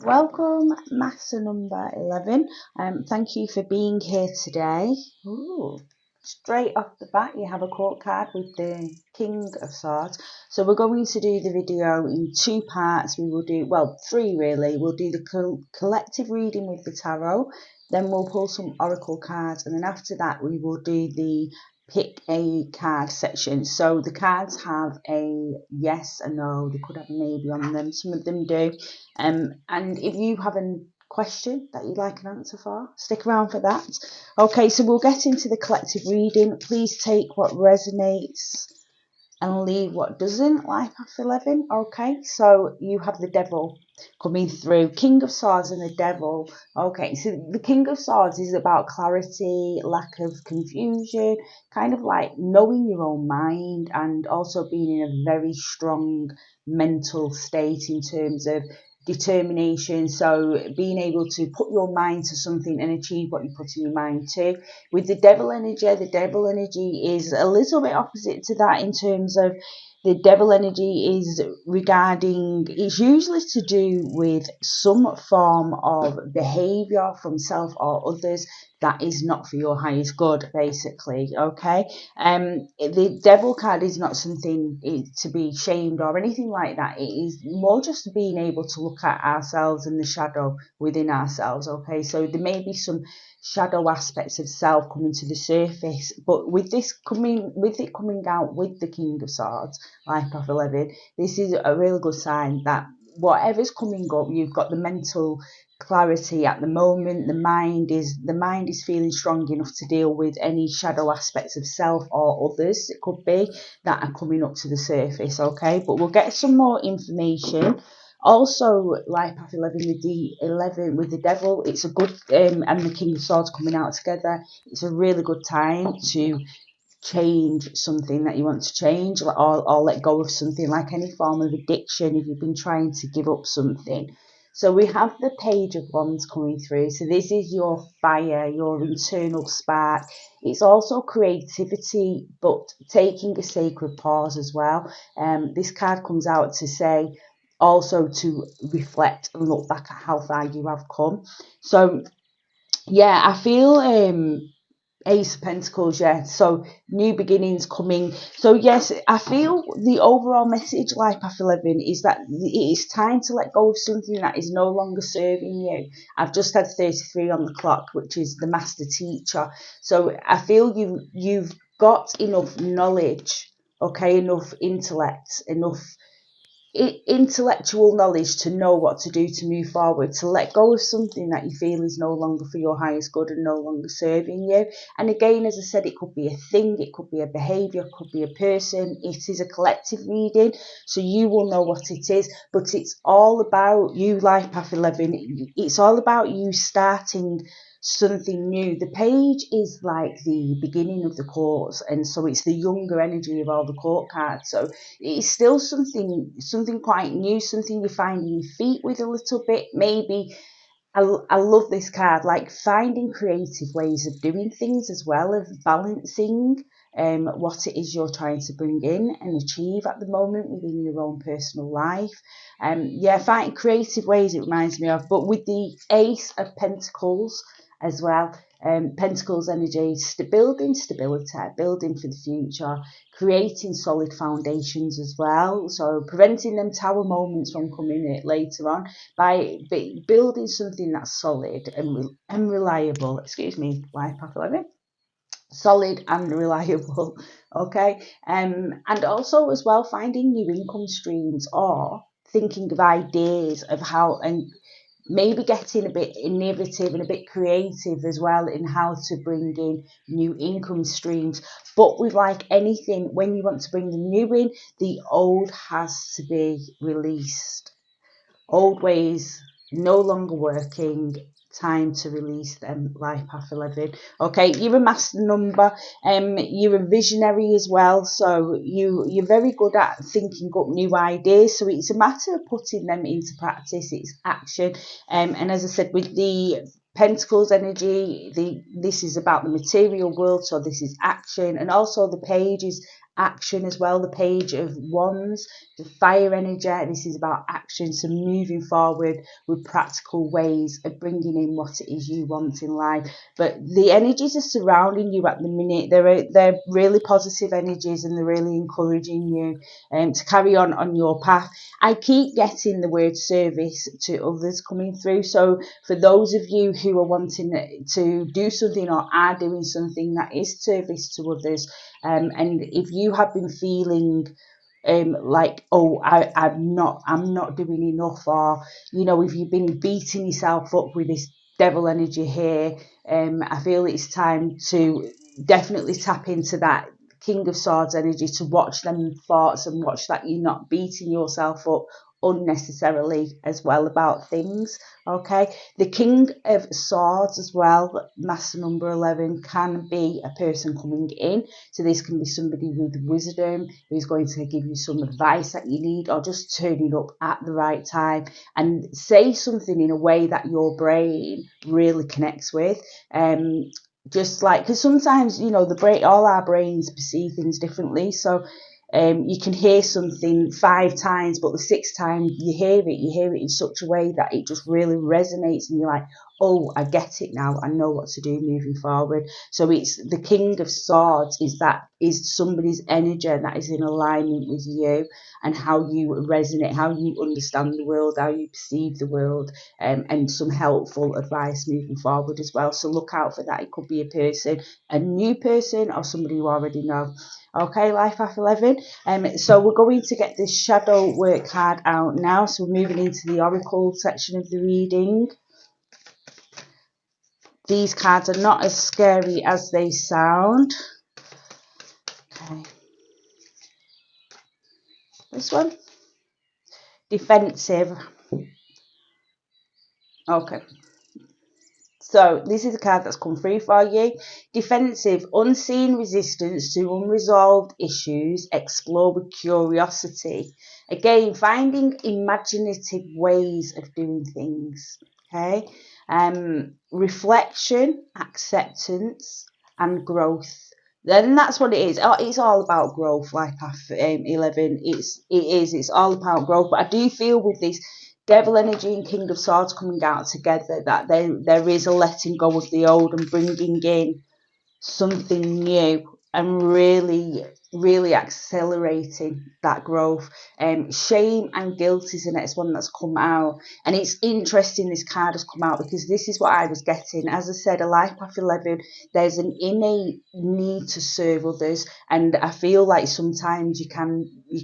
Welcome, master number 11. Thank you for being here today. Ooh, straight off the bat, you have a court card with the King of Swords. So we're going to do the video in two parts. We will do, well, three really. We'll do the collective reading with the tarot. Then we'll pull some oracle cards. And then after that, we will do the pick a card section. So the cards have a yes, a no. They could have maybe on them. Some of them do. And if you have a question that you'd like an answer for, stick around for that. Okay, so we'll get into the collective reading. Please take what resonates and leave what doesn't. Life Path 11. Okay, so you have the Devil coming through. King of Swords and the Devil. Okay, so the King of Swords is about clarity, lack of confusion, kind of like knowing your own mind, and also being in a very strong mental state in terms of determination. So being able to put your mind to something and achieve what you put in your mind to. With the devil energy is a little bit opposite to that in terms of the devil energy is regarding, it's usually to do with some form of behavior from self or others that is not for your highest good, basically. Okay, the devil card is not something to be shamed or anything like that. It is more just being able to look at ourselves and the shadow within ourselves. Okay, so there may be some shadow aspects of self coming to the surface, but with it coming out with the King of Swords, Life Path 11, this is a real good sign that whatever's coming up, you've got the mental clarity at the moment. The mind is feeling strong enough to deal with any shadow aspects of self or others, it could be, that are coming up to the surface. Okay, but we'll get some more information. Also, Life Path 11 with the Devil, it's a good and the King of Swords coming out together. It's a really good time to change something that you want to change, or let go of something, like any form of addiction if you've been trying to give up something. So we have the Page of Wands coming through. So this is your fire, your internal spark. It's also creativity, but taking a sacred pause as well. This card comes out to say also to reflect and look back at how far you have come. So yeah, I feel Ace of Pentacles, yeah. So new beginnings coming. So yes, I feel the overall message, Life Path 11, is that it is time to let go of something that is no longer serving you. I've just had 33 on the clock, which is the master teacher. So I feel you've got enough knowledge, okay, enough intellect, enough intellectual knowledge to know what to do to move forward, to let go of something that you feel is no longer for your highest good and no longer serving you. And again, as I said, it could be a thing, it could be a behavior, it could be a person. It is a collective reading, so you will know what it is, but it's all about you, Life Path 11. It's all about you starting something new. The page is like the beginning of the course, and so it's the younger energy of all the court cards. So it's still something quite new, something you're finding your feet with a little bit. Maybe I love this card, like finding creative ways of doing things as well, of balancing what it is you're trying to bring in and achieve at the moment within your own personal life. Yeah, finding creative ways, it reminds me of. But with the Ace of Pentacles as well, Pentacles energy, building stability, building for the future, creating solid foundations as well. So preventing them tower moments from coming in later on by building something that's solid and reliable. Excuse me, Life Path 11. Solid and reliable. Okay, and also as well finding new income streams, or thinking of ideas of how, and maybe getting a bit innovative and a bit creative as well in how to bring in new income streams. But with like anything, when you want to bring the new in, the old has to be released. Old ways no longer working, time to release them. Life Path 11. Okay, you're a master number, you're a visionary as well, so you're very good at thinking up new ideas. So it's a matter of putting them into practice. It's action. And as I said, with the Pentacles energy, this is about the material world, so this is action. And also the page is action as well. The Page of Wands, the fire energy. This is about action, so moving forward with practical ways of bringing in what it is you want in life. But the energies are surrounding you at the minute. They're really positive energies, and they're really encouraging you to carry on your path. I keep getting the word service to others coming through. So for those of you who are wanting to do something or are doing something that is service to others, and if you have been feeling like, oh, I'm not doing enough, or if you've been beating yourself up with this devil energy here, I feel it's time to definitely tap into that King of Swords energy, to watch them thoughts and watch that you're not beating yourself up unnecessarily as well about things. Okay, the King of Swords as well, master number 11, can be a person coming in. So this can be somebody with wisdom who's going to give you some advice that you need, or just turning up at the right time and say something in a way that your brain really connects with. Just like, because sometimes all our brains perceive things differently. So you can hear something 5 times, but the 6th time you hear it in such a way that it just really resonates, and you're like, oh, I get it now. I know what to do moving forward. So it's the King of Swords is somebody's energy that is in alignment with you and how you resonate, how you understand the world, how you perceive the world, and some helpful advice moving forward as well. So look out for that. It could be a person, a new person, or somebody you already know. Okay, Life Path 11. So we're going to get this shadow work card out now. So we're moving into the oracle section of the reading. These cards are not as scary as they sound. Okay. This one. Defensive. Okay. So this is a card that's come through for you. Defensive, unseen resistance to unresolved issues. Explore with curiosity. Again, finding imaginative ways of doing things. Okay. Reflection, acceptance, and growth. Then that's what it is. It's all about growth. Life Path 11. It's all about growth. But I do feel with this Devil energy and King of Swords coming out together, that there is a letting go of the old and bringing in something new, and really accelerating that growth. Shame and guilt is the next one that's come out, and it's interesting this card has come out because this is what I was getting. As I said, a Life Path 11, there's an innate need to serve others, and I feel like sometimes you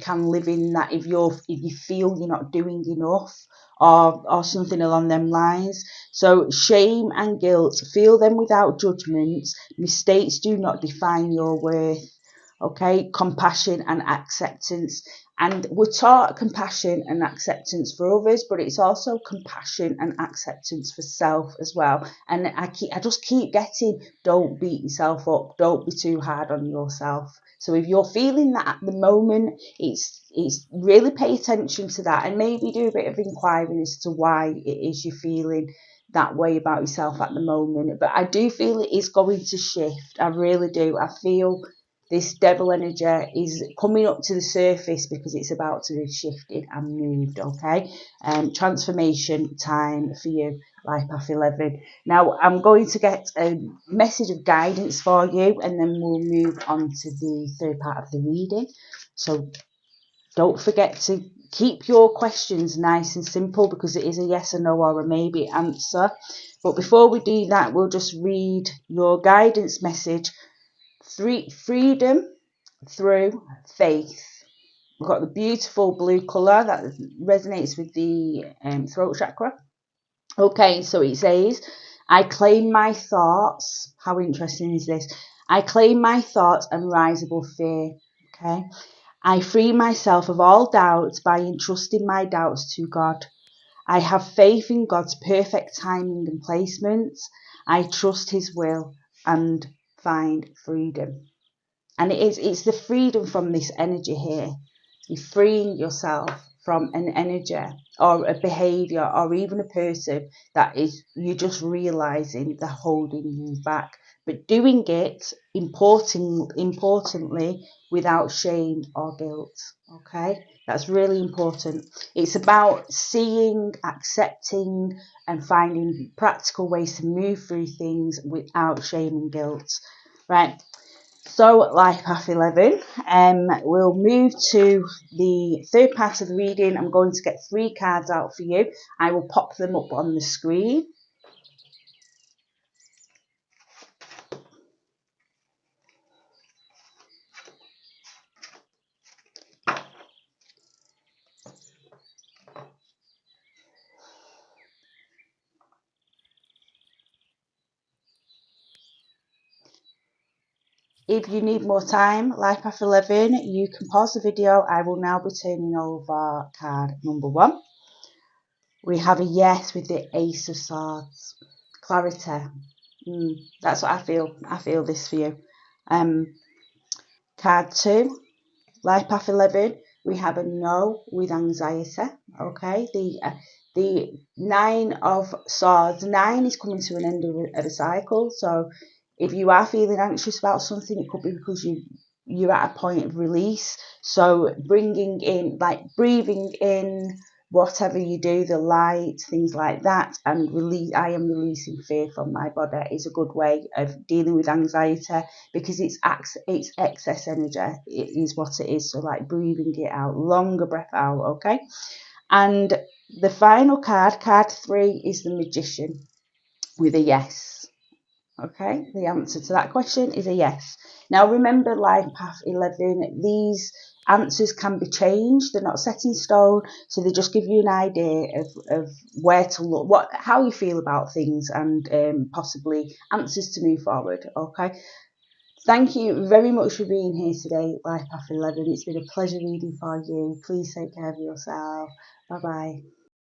can live in that if you feel you're not doing enough, or something along them lines. So shame and guilt, feel them without judgment. Mistakes do not define your worth. Okay, compassion and acceptance. And we're taught compassion and acceptance for others, but it's also compassion and acceptance for self as well. And I just keep getting, don't beat yourself up, don't be too hard on yourself. So if you're feeling that at the moment, it's really pay attention to that, and maybe do a bit of inquiry as to why it is you're feeling that way about yourself at the moment. But I do feel it is going to shift. I really do. I feel this devil energy is coming up to the surface because it's about to be shifted and moved. Okay, transformation time for you, Life Path 11. Now I'm going to get a message of guidance for you, and then we'll move on to the third part of the reading. So don't forget to keep your questions nice and simple, because it is a yes or no or a maybe answer. But before we do that, we'll just read your guidance message. Freedom through faith. We've got the beautiful blue colour that resonates with the throat chakra. Okay, so it says, I claim my thoughts. How interesting is this? I claim my thoughts and rise above fear. Okay. I free myself of all doubts by entrusting my doubts to God. I have faith in God's perfect timing and placements. I trust His will and find freedom. And it's the freedom from this energy here. You're freeing yourself from an energy or a behavior or even a person that is you're just realizing they're holding you back, but doing it importantly without shame or guilt. Okay, that's really important. It's about seeing, accepting, and finding practical ways to move through things without shame and guilt. Right. So, Life Path 11, we'll move to the third part of the reading. I'm going to get 3 cards out for you. I will pop them up on the screen. If you need more time, Life Path 11, you can pause the video. I will now be turning over card number 1. We have a yes with the Ace of Swords. Clarity. That's what I feel. I feel this for you. Card 2. Life Path 11, we have a no with anxiety. Okay, the 9 of Swords. 9 is coming to an end of a cycle. So if you are feeling anxious about something, it could be because you're at a point of release. So bringing in, like breathing in whatever you do, the light, things like that, and release. I am releasing fear from my body is a good way of dealing with anxiety, because it's excess energy. It is what it is. So like breathing it out, longer breath out. Okay, and the final card, card 3, is the Magician with a yes. Okay, the answer to that question is a yes. Now remember, Life Path 11, these answers can be changed. They're not set in stone, so they just give you an idea of where to look, how you feel about things, and possibly answers to move forward. Okay, thank you very much for being here today, Life Path 11. It's been a pleasure reading for you. Please take care of yourself. Bye bye.